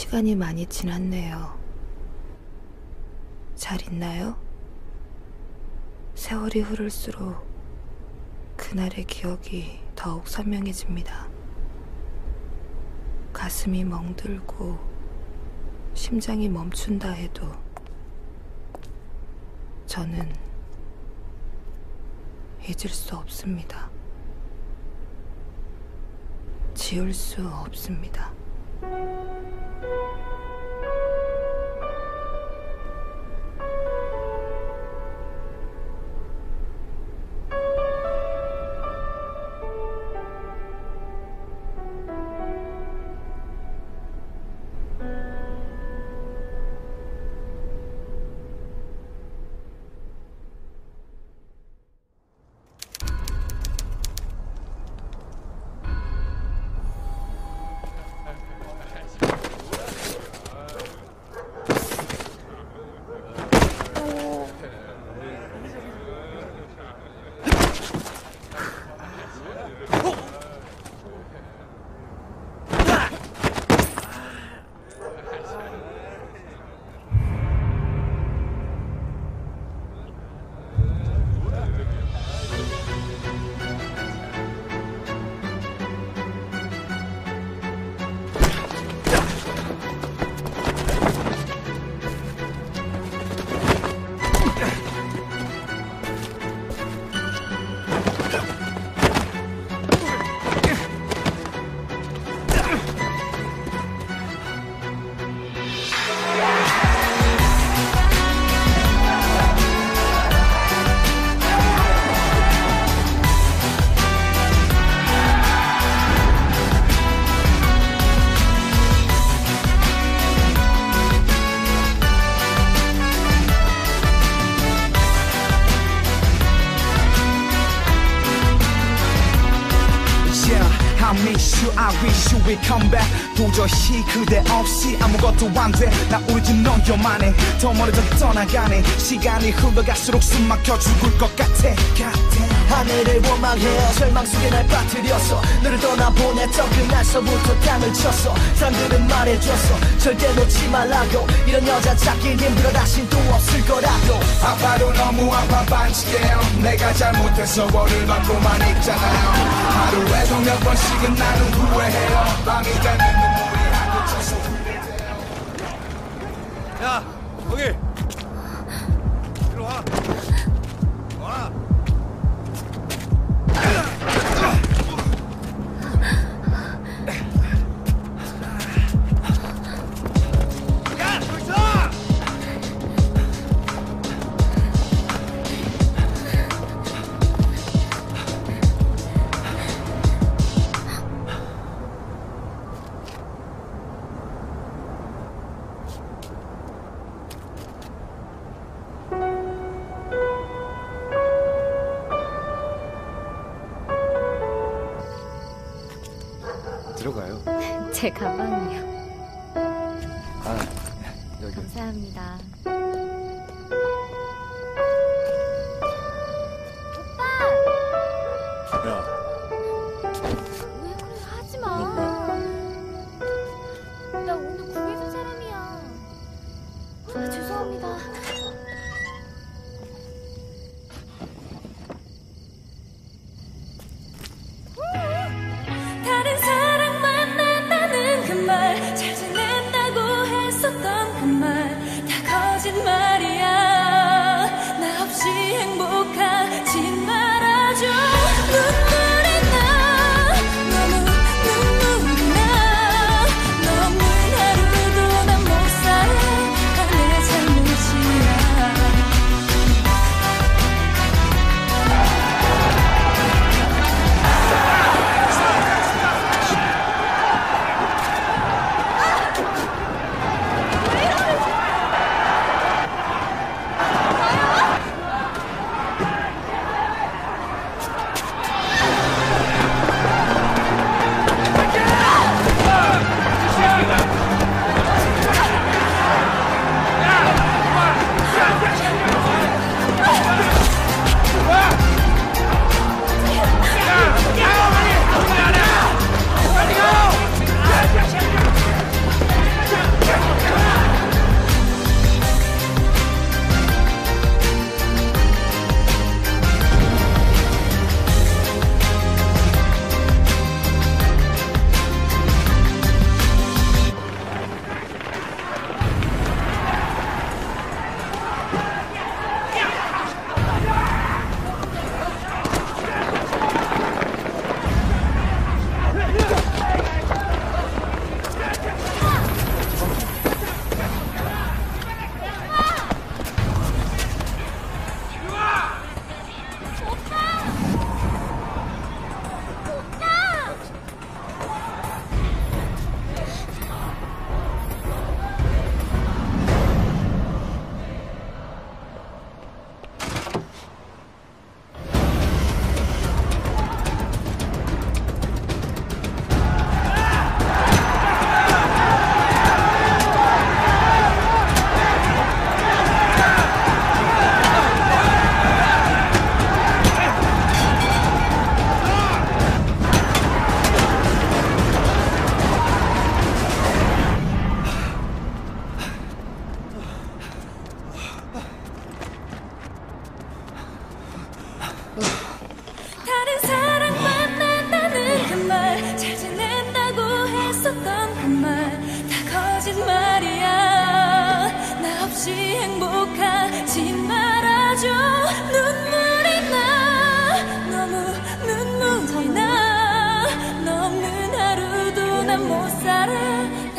시간이 많이 지났네요. 잘 있나요? 세월이 흐를수록 그날의 기억이 더욱 선명해집니다. 가슴이 멍들고 심장이 멈춘다 해도 저는 잊을 수 없습니다. 지울 수 없습니다. I wish you would come back. 도저히 그대 없이 아무것도 안 돼. 나 우리 집 너여만해. 더 멀어져 떠나가네. 시간이 흘러갈수록 숨 막혀 죽을 것 같아. 하늘을 원망해 절망 속에 날 빠뜨렸어. 너를 떠나보냈던 그날서부터 땅을 쳤어. 사람들은 말해줬어 절대 놓지 말라고. 이런 여자 찾기 힘들어 다신 또 없을 거라고. 아파도 너무 아파 반칙해요. 내가 잘못해서 벌을 받고만 있잖아요. 하루에도 몇 번씩은 나는 후회해요. 밤이 되는 눈물이 한곳 쳐서 후회돼요. 야 거기 이리 와. 와. 들어가요. 제 가방이요. 아, 여기. 감사합니다. 오빠! 야, 왜 그래? 하지 마. 너 뭐야? 나 오늘 구해준 사람이야. 아, 죄송합니다. 다른 사랑 만난다는 그 말, 잘 지낸다고 했었던 그 말 다 거짓말.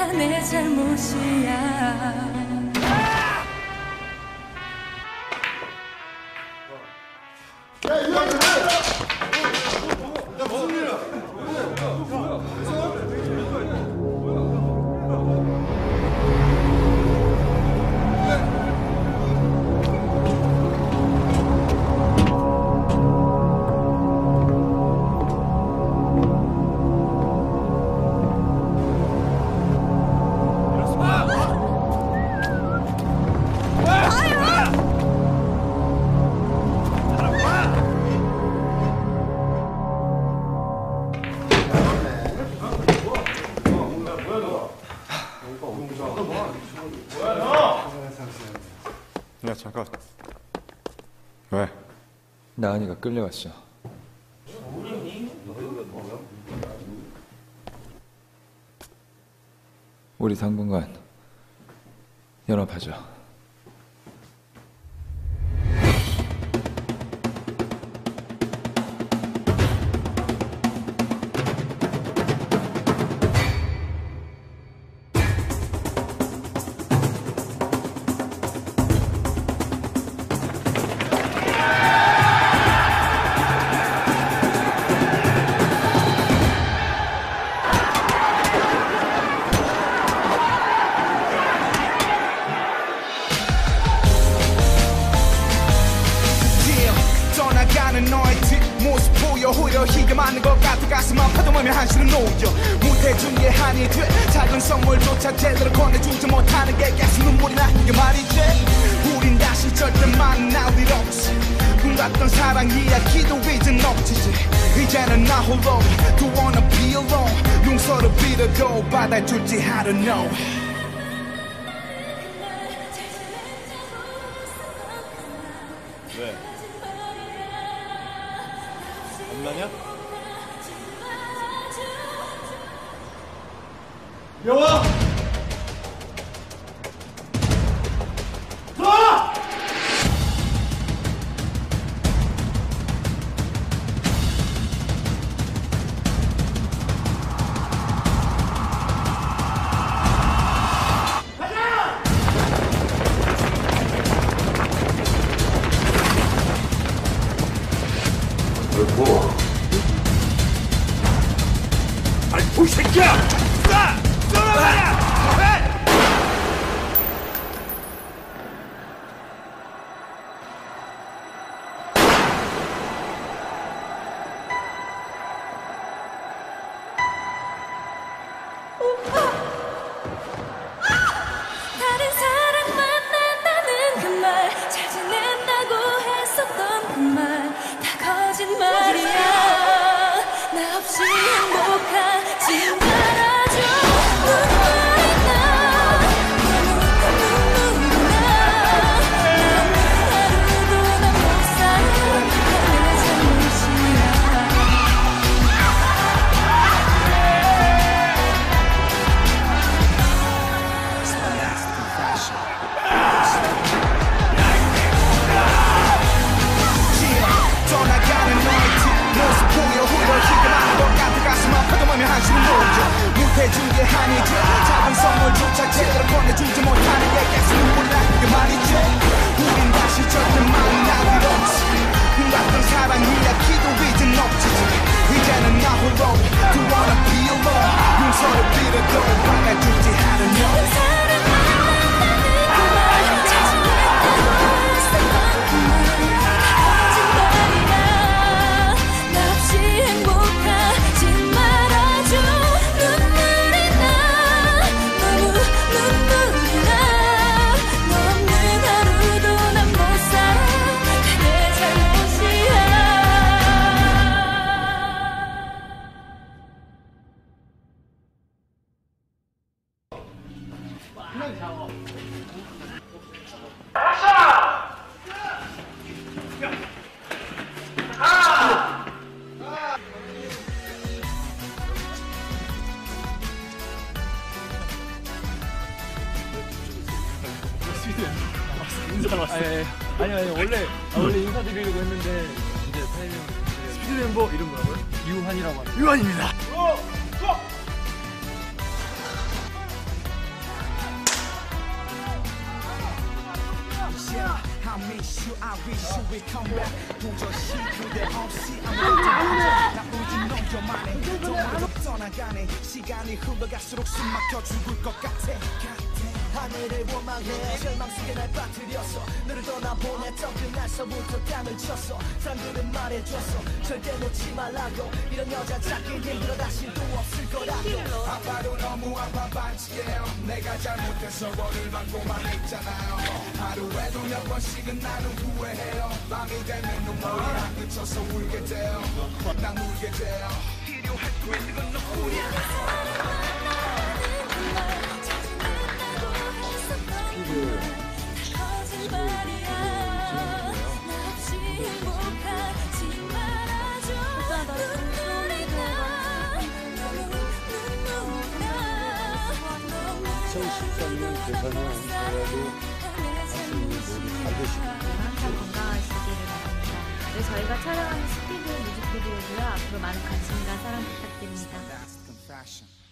다 내 잘못이야. 야 잠깐. 왜? 나은이가 끌려갔어. 우리 당분간 연합하자. 너의 뒷모습 보여 오히려 희가 많은 것 같아 가슴 아파도 몸에 한시름 놓여 못해준 게 한이 돼 작은 선물조차 제대로 건네주지 못하는 게 계속 눈물이 나 이게 말이지 우린 다시 절대 만날 일 없이 꿈같던 사랑 이야기도 이젠 없지지 이제는 나 홀로 Don't wanna be alone 용서를 빌어도 받아줄지 I don't know 왜? 엄마냐? 여와! 들어와! 아이 이 새끼야! 쏴! 쏘라! 다른 사랑 만난다는 그 말 잘 지낸다고 했었던 그 말 다 거짓말이야 나 없이 행복하지 말아줘 눈물이 나 너무 눈물이 나 하루도 난 못 살아 내 잘못이야 떠나가는 너의 뒷모습 보여 오히려 희가 많은 것 같아 가슴 아파도 몸에 한시름 놓여 못해준 게 한이지 작은 선물조차 제대로 건네주지 못하는 게 계속 눈물이 나 이게 말이지 우린 다시 절대 만날 일 없지 꿈같던 사랑 이야기도 이젠 없지지 이제는 나 홀로 Don't wanna be alone 용서를 빌어도 받아줄지 I don't know 아니 원래 인사드리려고 했는데 이제 사장님 스피드 멤버 이름 뭐라고요? 유한이라고 합니다. 유한입니다. I miss you, I wish you will come back. 도저히 그대 없이 아무것도 안돼. 나 오직 너 너만의 더 멀리 떠나가네. 시간이 흘러갈수록 숨 막혀 죽을 것 같아. 하늘을 원망해 절망 속에 날 빠뜨렸어. 너를 떠나보냈던 그날서부터 땀을 쳤어. 사람들은 말해줬어 절대 놓지 말라고. 이런 여자 찾기 힘들어 다시 또 없을 거라고. 아파도 너무 아파 반칙해요. 내가 잘못해서 벌을 받고만 있잖아요. 하루에도 몇 번씩은 나는 후회해요. 밤이 되면 눈물이 안 그쳐서 울게 돼요. 난 울게 돼요. 필요할 거 있는 건 너뿐이야. 항상 건강하시기를 바랍니다. 그리고 저희가 촬영하는 스피드 뮤직비디오도요. 앞으로 많은 관심과 사랑 부탁드립니다. That's confession.